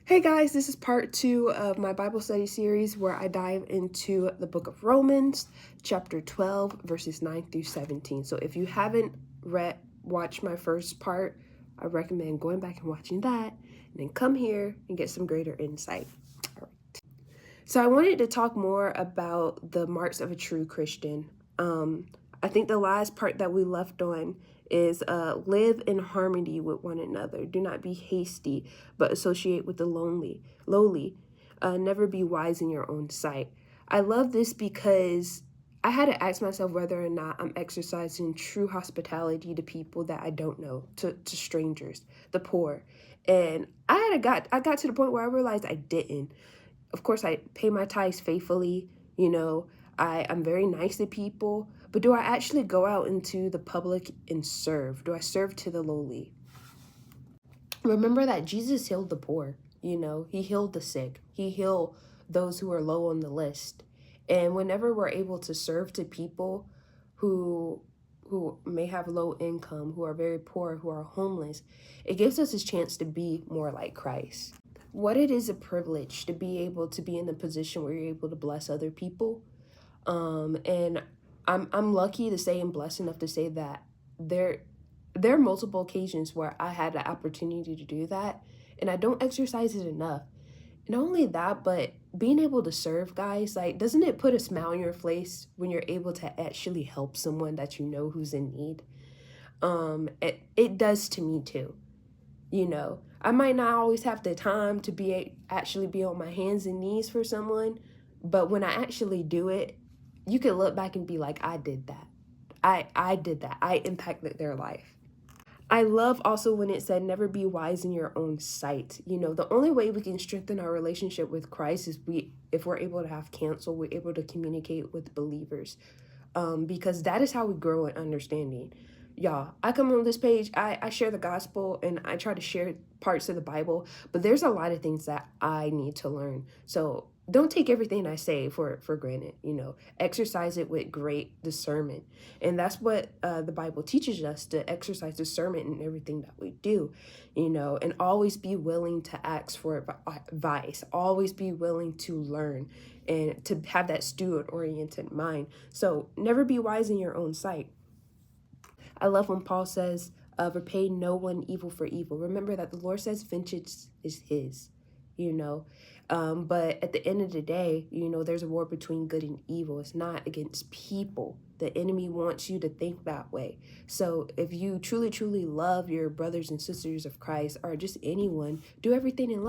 Hey guys, this is part 2 of my Bible study series where I dive into the book of Romans, chapter 12, verses 9 through 17. So if you haven't watched my first part, I recommend going back and watching that, and then come here and get some greater insight. All right. So I wanted to talk more about the marks of a true Christian. I think the last part that we left on is live in harmony with one another. Do not be hasty, but associate with the lowly. Never be wise in your own sight. I love this because I had to ask myself whether or not I'm exercising true hospitality to people that I don't know, to strangers, the poor. And I got to the point where I realized I didn't. Of course, I pay my tithes faithfully. I'm very nice to people, but do I actually go out into the public and serve? Do I serve to the lowly? Remember that Jesus healed the poor. He healed the sick. He healed those who are low on the list. And whenever we're able to serve to people who may have low income, who are very poor, who are homeless, it gives us a chance to be more like Christ. What it is a privilege to be able to be in a position where you're able to bless other people. And I'm lucky to say and blessed enough to say that there are multiple occasions where I had the opportunity to do that, and I don't exercise it enough. Not only that, but being able to serve, guys, like, doesn't it put a smile on your face when you're able to actually help someone that you know who's in need? It does to me too. I might not always have the time to actually be on my hands and knees for someone, but when I actually do it, you can look back and be like, I did that. I did that. I impacted their life. I love also when it said, never be wise in your own sight. The only way we can strengthen our relationship with Christ is if we're able to have counsel, we're able to communicate with believers, because that is how we grow in understanding. Y'all, I come on this page, I share the gospel and I try to share parts of the Bible, but there's a lot of things that I need to learn. So don't take everything I say for granted. Exercise it with great discernment. And that's what the Bible teaches us, to exercise discernment in everything that we do, and always be willing to ask for advice, always be willing to learn and to have that steward-oriented mind. So never be wise in your own sight. I love when Paul says, repay no one evil for evil. Remember that the Lord says vengeance is his, you know. But at the end of the day, there's a war between good and evil. It's not against people. The enemy wants you to think that way. So if you truly, truly love your brothers and sisters of Christ, or just anyone, do everything in love.